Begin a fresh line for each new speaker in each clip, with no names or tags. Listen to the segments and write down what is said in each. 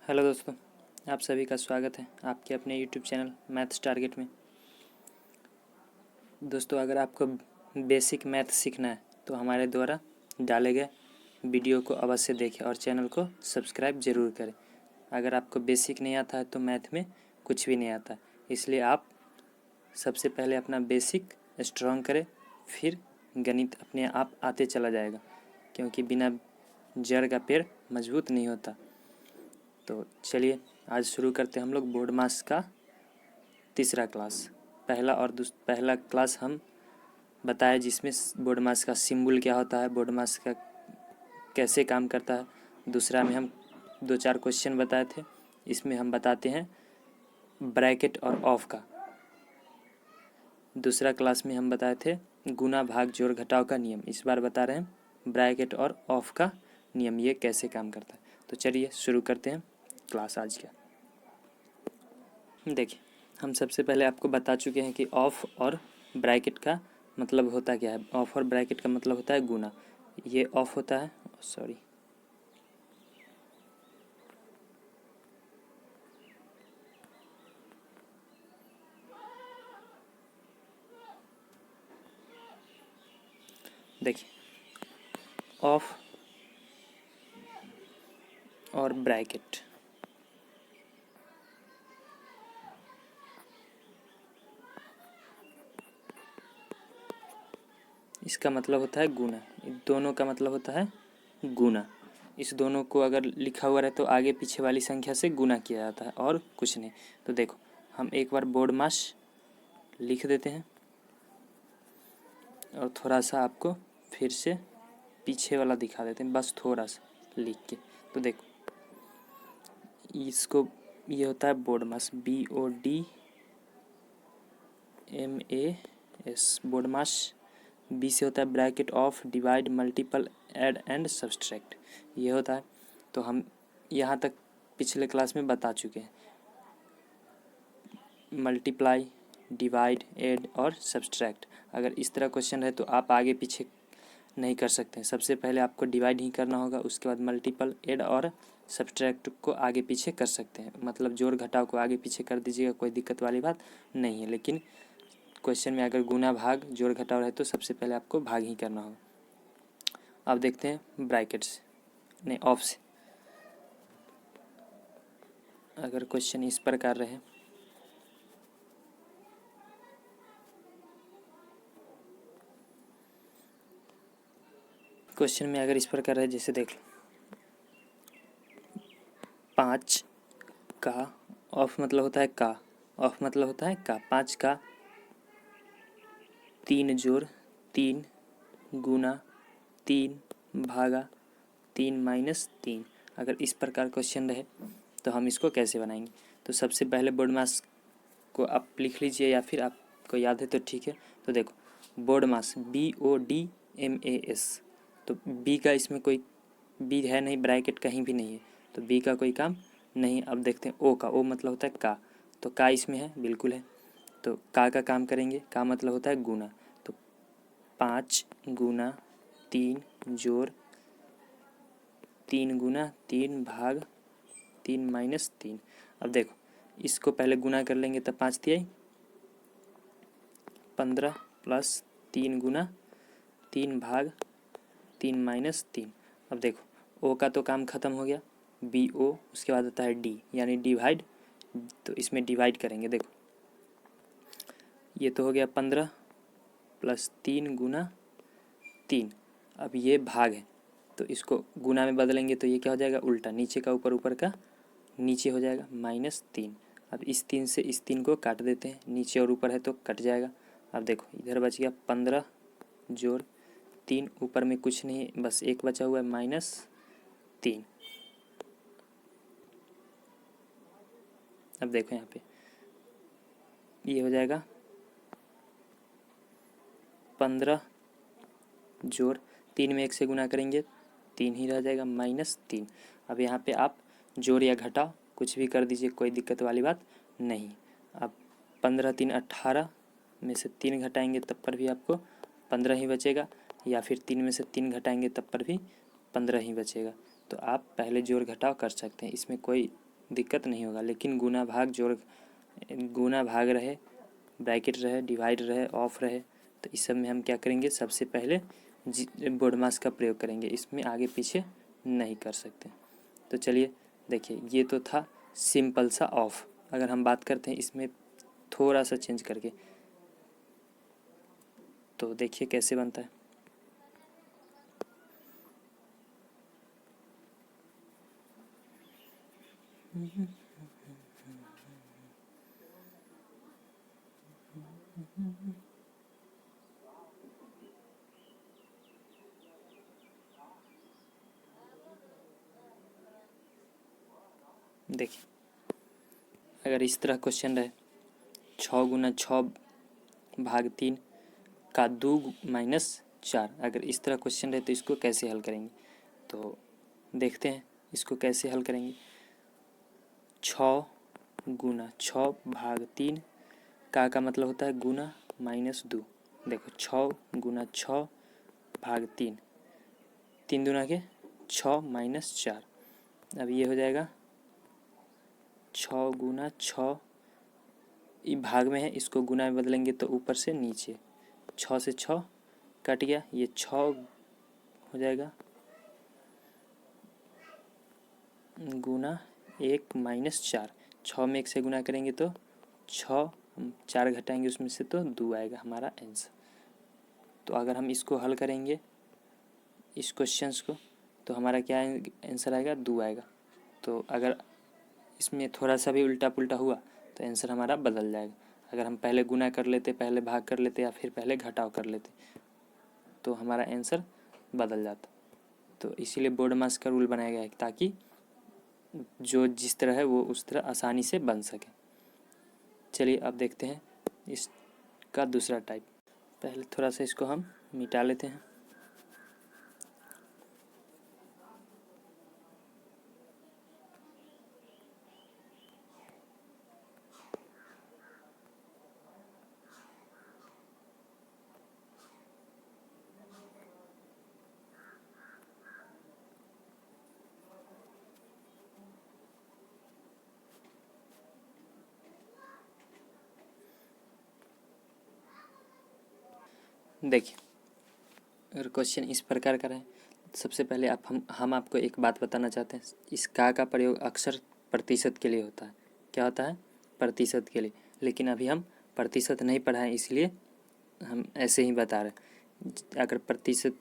Hello दोस्तों, आप सभी का स्वागत है आपके अपने यूट्यूब चैनल मैथ्स टारगेट में। दोस्तों, अगर आपको बेसिक मैथ सीखना है तो हमारे द्वारा डाले गए वीडियो को अवश्य देखें और चैनल को सब्सक्राइब ज़रूर करें। अगर आपको बेसिक नहीं आता है तो मैथ में कुछ भी नहीं आता, इसलिए आप सबसे पहले अपना बेसिक स्ट्रॉन्ग करें, फिर गणित अपने आप आते चला जाएगा, क्योंकि बिना जड़ का पेड़ मजबूत नहीं होता। तो चलिए आज शुरू करते हैं हम लोग बोर्ड मास का तीसरा क्लास। पहला क्लास हम बताया जिसमें बोर्ड मास का सिंबल क्या होता है, बोर्ड मास का कैसे काम करता है। दूसरा में हम 2-4 क्वेश्चन बताए थे, इसमें हम बताते हैं ब्रैकेट और ऑफ का। दूसरा क्लास में हम बताए थे गुना भाग जोड़ घटाव का नियम। इस बार बता रहे हैं ब्रैकेट और ऑफ का नियम, ये कैसे काम करता है। तो चलिए शुरू करते हैं क्लास आज का। देखिए, हम सबसे पहले आपको बता चुके हैं कि ऑफ और ब्रैकेट का मतलब होता क्या है। ऑफ और ब्रैकेट का मतलब होता है गुना। ये ऑफ होता है, सॉरी, देखिए ऑफ और ब्रैकेट, इसका मतलब होता है गुना। दोनों का मतलब होता है गुना। इस दोनों को अगर लिखा हुआ रहे तो आगे पीछे वाली संख्या से गुना किया जाता है और कुछ नहीं। तो देखो, हम एक बार बोर्ड मास लिख देते हैं और थोड़ा सा आपको फिर से पीछे वाला दिखा देते हैं, बस थोड़ा सा लिख के। तो देखो, इसको ये होता है बोर्ड मास, BODMAS, बोर्ड मास। बी से होता है bracket of, divide, multiple, add and subtract, ये होता है। तो हम यहाँ तक पिछले क्लास में बता चुके हैं, मल्टीप्लाई, डिवाइड, ऐड और सब्सट्रैक्ट। अगर इस तरह क्वेश्चन है तो आप आगे पीछे नहीं कर सकते हैं। सबसे पहले आपको डिवाइड ही करना होगा, उसके बाद मल्टीपल, ऐड और सब्सट्रैक्ट को आगे पीछे कर सकते हैं। मतलब जोड़ घटाव को आगे पीछे कर दीजिएगा, कोई दिक्कत वाली बात नहीं है। लेकिन क्वेश्चन में अगर गुना भाग जोड़ घटाव रहे तो सबसे पहले आपको भाग ही करना होगा। अब देखते हैं ब्रैकेट से, नहीं ऑफ से। अगर क्वेश्चन इस प्रकार रहे, क्वेश्चन में अगर इस प्रकार है, जैसे देख लो 5 का, ऑफ मतलब होता है का, ऑफ मतलब होता है का, 5 का 3 जोड़ 3 गुना 3 भागा 3 माइनस 3। अगर इस प्रकार क्वेश्चन रहे तो हम इसको कैसे बनाएंगे। तो सबसे पहले बोर्ड मास को आप लिख लीजिए, या फिर आपको याद है तो ठीक है। तो देखो, बोर्ड मास BODMAS, तो बी का इसमें कोई बी है नहीं, ब्रैकेट कहीं भी नहीं है, तो बी का कोई काम नहीं। अब देखते हैं ओ का, ओ मतलब होता है का, तो का इसमें है, बिल्कुल है। तो का काम करेंगे, का मतलब होता है गुना। तो 5 गुना 3 जोड़ 3 गुना 3 भाग 3 माइनस 3। अब देखो, इसको पहले गुना कर लेंगे, तब 5 तिहाई 15 प्लस 3 गुना 3 भाग 3 माइनस 3। अब देखो, ओ का तो काम ख़त्म हो गया, BO, उसके बाद आता है डी यानी डिवाइड। तो इसमें डिवाइड करेंगे, देखो ये तो हो गया 15 प्लस 3 गुना 3। अब ये भाग है तो इसको गुना में बदलेंगे तो ये क्या हो जाएगा, उल्टा, नीचे का ऊपर, ऊपर का नीचे हो जाएगा, -3। अब इस 3 से इस 3 को काट देते हैं, नीचे और ऊपर है तो कट जाएगा। अब देखो इधर बच गया 15 जोड़ 3, ऊपर में कुछ नहीं, बस एक बचा हुआ है -3। अब देखो यहाँ पे ये हो जाएगा 15 जोड़ 3 में 1 से गुना करेंगे 3 ही रह जाएगा, -3। अब यहाँ पे आप जोड़ या घटाव कुछ भी कर दीजिए, कोई दिक्कत वाली बात नहीं। अब 15 3 18 में से 3 घटाएंगे तब पर भी आपको 15 ही बचेगा, या फिर 3 में से 3 घटाएंगे तब पर भी 15 ही बचेगा। तो आप पहले जोड़ घटाव कर सकते हैं, इसमें कोई दिक्कत नहीं होगा। लेकिन गुना भाग जोड़, गुना भाग रहे, ब्रैकेट रहे, डिवाइड रहे, ऑफ रहे, तो इस सब में हम क्या करेंगे, सबसे पहले बोडमास का प्रयोग करेंगे। इसमें आगे पीछे नहीं कर सकते। तो चलिए देखिए, ये तो था सिंपल सा ऑफ। अगर हम बात करते हैं इसमें थोड़ा सा चेंज करके, तो देखिए कैसे बनता है। देखिए, अगर इस तरह क्वेश्चन रहे 6 गुना 6 भाग 3 का 2 माइनस 4, अगर इस तरह क्वेश्चन रहे तो इसको कैसे हल करेंगे। तो देखते हैं इसको कैसे हल करेंगे। 6 गुना 6 भाग 3 का मतलब होता है गुना माइनस 2। देखो 6 गुना 6 भाग 3, 3 दूना के 6 माइनस 4। अब ये हो जाएगा 6 गुना 6, ये भाग में है, इसको गुना में बदलेंगे तो ऊपर से नीचे, 6 से 6 कट गया, ये 6 हो जाएगा गुना 1 माइनस 4। 6 में 1 से गुना करेंगे तो 6, 4 घटाएंगे उसमें से तो 2 आएगा हमारा आंसर। तो अगर हम इसको हल करेंगे इस क्वेश्चंस को, तो हमारा क्या आंसर आएगा, 2 आएगा। तो अगर इसमें थोड़ा सा भी उल्टा पुल्टा हुआ तो आंसर हमारा बदल जाएगा। अगर हम पहले गुना कर लेते, पहले भाग कर लेते, या फिर पहले घटाव कर लेते, तो हमारा आंसर बदल जाता। तो इसीलिए बोर्डमास का रूल बनाया गया है, ताकि जो जिस तरह है वो उस तरह आसानी से बन सके। चलिए अब देखते हैं इसका दूसरा टाइप। पहले थोड़ा सा इसको हम मिटा लेते हैं। देखिए, अगर क्वेश्चन इस प्रकार का रहे, सबसे पहले हम आपको एक बात बताना चाहते हैं। इस का प्रयोग अक्सर प्रतिशत के लिए होता है। क्या होता है, प्रतिशत के लिए। लेकिन अभी हम प्रतिशत नहीं पढ़ाएं, इसलिए हम ऐसे ही बता रहे हैं। अगर प्रतिशत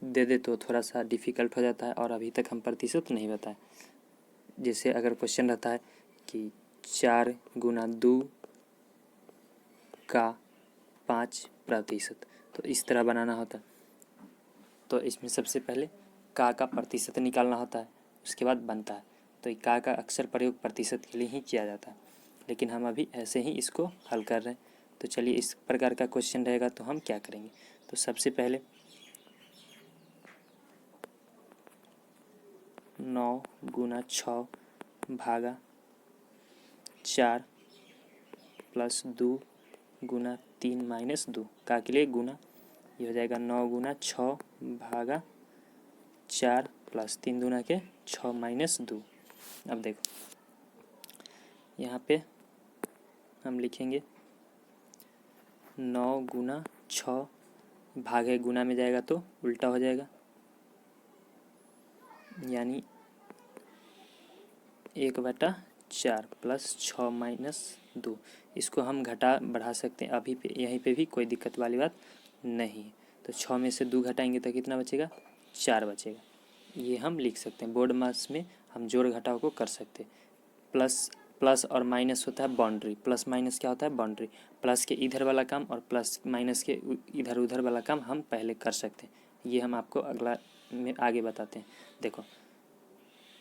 दे दे तो थोड़ा सा डिफ़िकल्ट हो जाता है, और अभी तक हम प्रतिशत नहीं बताए। जैसे अगर क्वेश्चन रहता है कि 4 गुना 2 का 5%, तो इस तरह बनाना होता है। तो इसमें सबसे पहले का प्रतिशत निकालना होता है, उसके बाद बनता है। तो का अक्सर प्रयोग प्रतिशत के लिए ही किया जाता है, लेकिन हम अभी ऐसे ही इसको हल कर रहे हैं। तो चलिए, इस प्रकार का क्वेश्चन रहेगा तो हम क्या करेंगे। तो सबसे पहले 9 गुना 6 भागा 4 प्लस 2 गुना 3 माइनस 2, का के लिए गुना, ये हो जाएगा 9 गुना 6 भागा 4 प्लस 3 दूना के 6 माइनस 2। अब देखो यहाँ पे हम लिखेंगे 9 गुना 6, भाग है गुना में जाएगा तो उल्टा हो जाएगा, यानी 1/4 प्लस 6 माइनस 2। इसको हम घटा बढ़ा सकते हैं, अभी पे यहीं पे भी कोई दिक्कत वाली बात नहीं है। तो 6 में से 2 घटाएंगे तो कितना बचेगा, 4 बचेगा। ये हम लिख सकते हैं। बोर्ड मास में हम जोड़ घटाव को कर सकते हैं। प्लस और माइनस होता है बाउंड्री। प्लस माइनस क्या होता है, बाउंड्री। प्लस के इधर वाला काम और प्लस माइनस के इधर उधर वाला काम हम पहले कर सकते हैं। ये हम आपको अगला में आगे बताते हैं। देखो,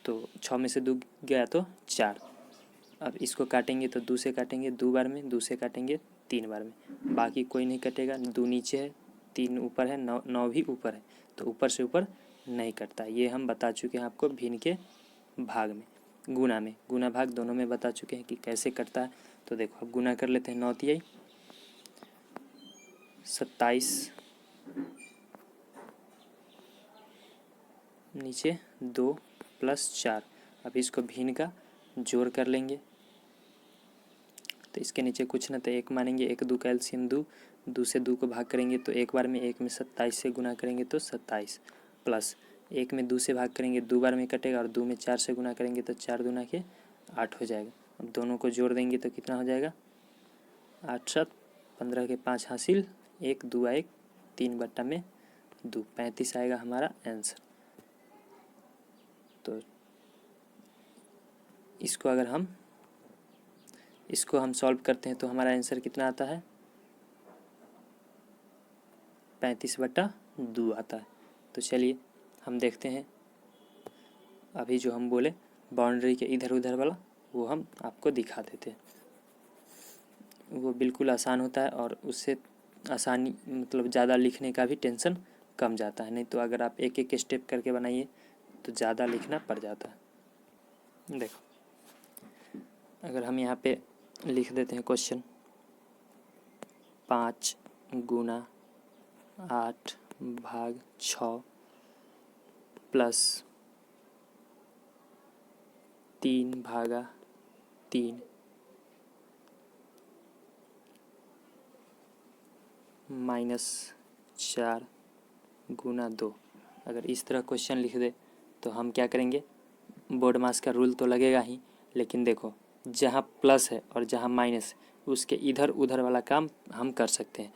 तो 6 में से 2 गया तो 4। अब इसको काटेंगे तो 2 से काटेंगे 2 बार में, 2 से काटेंगे 3 बार में, बाकी कोई नहीं कटेगा। 2 नीचे है, 3 ऊपर है, 9 भी ऊपर है, तो ऊपर से ऊपर नहीं कटता। ये हम बता चुके हैं आपको भिन्न के भाग में, गुना भाग दोनों में बता चुके हैं कि कैसे कटता है। तो देखो अब गुना कर लेते हैं। 9 तिहाई 27, नीचे 2 प्लस 4। अब इसको भिन्न का जोड़ कर लेंगे। तो इसके नीचे कुछ ना तो 1 मानेंगे, 1 2 का एलसीएम 2, 2 से 2 को भाग करेंगे तो एक बार में 1 में 27 से गुना करेंगे तो 27, प्लस 1 में 2 से भाग करेंगे 2 बार में कटेगा, और 2 में 4 से गुना करेंगे तो 4 दूना के 8 हो जाएगा। अब दोनों को जोड़ देंगे तो कितना हो जाएगा, 8 7 15 के 5 हासिल, 1 2 1 3 बट्टा में 2, 35 आएगा हमारा आंसर। तो इसको अगर हम सॉल्व करते हैं तो हमारा आंसर कितना आता है, 35/2 आता है। तो चलिए हम देखते हैं, अभी जो हम बोले बाउंड्री के इधर उधर वाला वो हम आपको दिखा देते हैं। वो बिल्कुल आसान होता है और उससे आसानी मतलब ज़्यादा लिखने का भी टेंशन कम जाता है। नहीं तो अगर आप एक एक स्टेप करके बनाइए तो ज़्यादा लिखना पड़ जाता है। देखो अगर हम यहाँ पे लिख देते हैं क्वेश्चन, 5 गुना 8 भाग 6 प्लस 3 भागा 3 माइनस 4 गुना 2, अगर इस तरह क्वेश्चन लिख दे तो हम क्या करेंगे, बोर्ड मास का रूल तो लगेगा ही, लेकिन देखो जहाँ प्लस है और जहाँ माइनस है उसके इधर उधर वाला काम हम कर सकते हैं।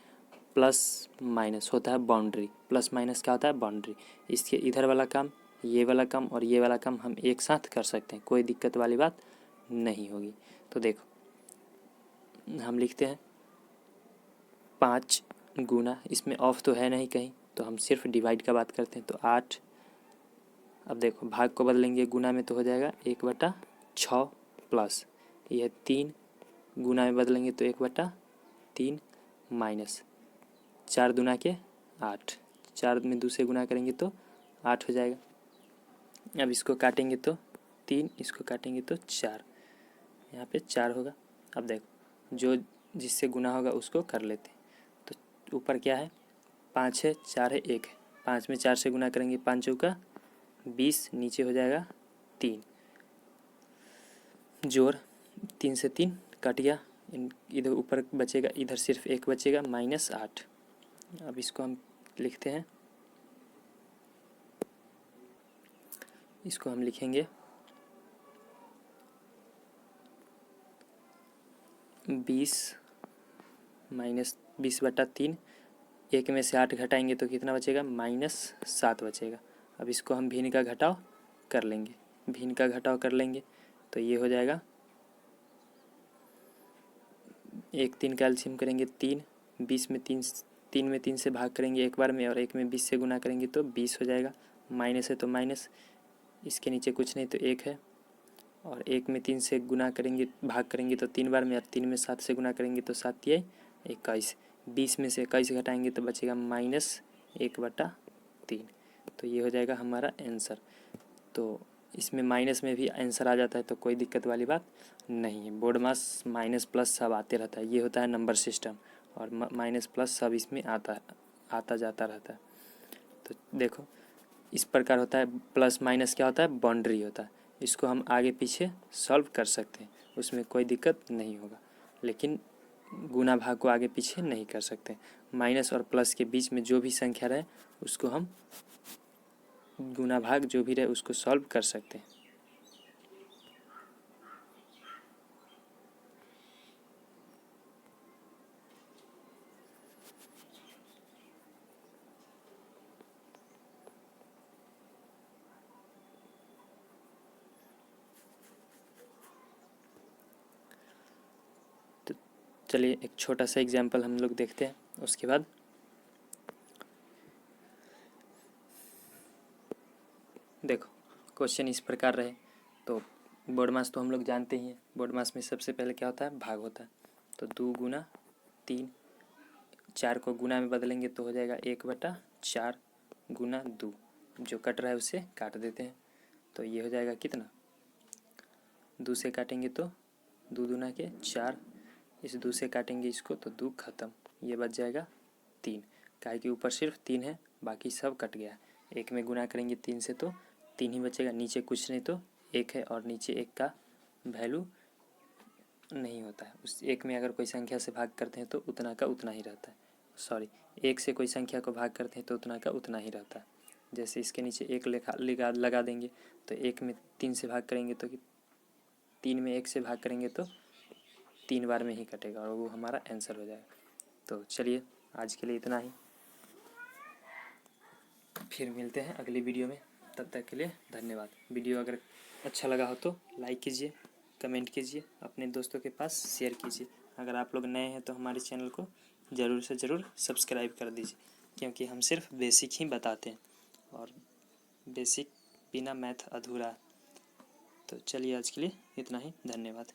प्लस माइनस होता है बाउंड्री, प्लस माइनस क्या होता है, बाउंड्री। इसके इधर वाला काम, ये वाला काम और ये वाला काम हम एक साथ कर सकते हैं, कोई दिक्कत वाली बात नहीं होगी। तो देखो हम लिखते हैं 5 गुना, इसमें ऑफ तो है नहीं कहीं, तो हम सिर्फ डिवाइड का बात करते हैं, तो 8। अब देखो भाग को बदलेंगे गुना में तो हो जाएगा 1/6 प्लस यह 3 गुना में बदलेंगे तो 1/3 माइनस 4 दूना के 8, 4 में 2 से गुना करेंगे तो 8 हो जाएगा। अब इसको काटेंगे तो 3, इसको काटेंगे तो 4, यहाँ पे 4 होगा। अब देखो जो जिससे गुना होगा उसको कर लेते हैं। तो ऊपर क्या है, 5 है, 4 है, 1 है, 5 में 4 से गुना करेंगे 5 चौका 20, नीचे हो जाएगा 3, जोड़ 3 से 3 कट गया, इधर ऊपर बचेगा, इधर सिर्फ 1 बचेगा, -8। अब इसको हम लिखते हैं, इसको हम लिखेंगे 20 माइनस 20/3, 1 में से 8 घटाएंगे तो कितना बचेगा, -7 बचेगा। अब इसको हम भिन्न का घटाव कर लेंगे, भिन्न का घटाव कर लेंगे तो ये हो जाएगा 1 3 का एलसीएम करेंगे 3, 20 में 3 में 3 से भाग करेंगे एक बार में, और 1 में 20 से गुना करेंगे तो 20 हो जाएगा। माइनस है तो माइनस, इसके नीचे कुछ नहीं तो 1 है, और 1 में 3 से गुना करेंगे भाग करेंगे तो 3 बार में, और 3 में 7 से गुना करेंगे तो 7 या 21, 20 में से 21 घटाएंगे तो बचेगा -1/3। तो ये हो जाएगा हमारा आंसर। तो इसमें माइनस में भी आंसर आ जाता है तो कोई दिक्कत वाली बात नहीं है। बोर्ड मास माइनस प्लस सब आते रहता है, ये होता है नंबर सिस्टम, और माइनस प्लस सब इसमें आता जाता रहता है। तो देखो इस प्रकार होता है। प्लस माइनस क्या होता है, बाउंड्री होता है, इसको हम आगे पीछे सॉल्व कर सकते हैं, उसमें कोई दिक्कत नहीं होगा। लेकिन गुना भाग को आगे पीछे नहीं कर सकते। माइनस और प्लस के बीच में जो भी संख्या रहे उसको हम गुना भाग जो भी रहे उसको सॉल्व कर सकते हैं। तो चलिए एक छोटा सा एग्जाम्पल हम लोग देखते हैं, उसके बाद देखो क्वेश्चन इस प्रकार रहे। तो बोर्ड मास तो हम लोग जानते ही हैं, बोर्ड मास में सबसे पहले क्या होता है, भाग होता है। तो 2 गुना 3, 4 को गुना में बदलेंगे तो हो जाएगा 1/4 गुना 2, जो कट रहा है उसे काट देते हैं। तो ये हो जाएगा कितना, 2 से काटेंगे तो 2 दूना के 4, इस 2 से काटेंगे इसको तो 2 खत्म, ये बच जाएगा 3, काहे कि ऊपर सिर्फ 3 है, बाकी सब कट गया। 1 में गुना करेंगे 3 से तो 3 ही बचेगा, नीचे कुछ नहीं तो 1 है, और नीचे 1 का वैल्यू नहीं होता है। उस एक में अगर कोई संख्या से भाग करते हैं तो उतना का उतना ही रहता है। सॉरी, एक से कोई संख्या को भाग करते हैं तो उतना का उतना ही रहता है। जैसे इसके नीचे एक लगा देंगे तो एक में 3 से भाग करेंगे तो 3 में 1 से भाग करेंगे तो 3 बार में ही कटेगा और वो हमारा आंसर हो जाएगा। तो चलिए आज के लिए इतना ही, फिर मिलते हैं अगली वीडियो में। तब तक के लिए धन्यवाद। वीडियो अगर अच्छा लगा हो तो लाइक कीजिए, कमेंट कीजिए, अपने दोस्तों के पास शेयर कीजिए। अगर आप लोग नए हैं तो हमारे चैनल को ज़रूर से ज़रूर सब्सक्राइब कर दीजिए, क्योंकि हम सिर्फ बेसिक ही बताते हैं और बेसिक बिना मैथ अधूरा है। तो चलिए आज के लिए इतना ही, धन्यवाद।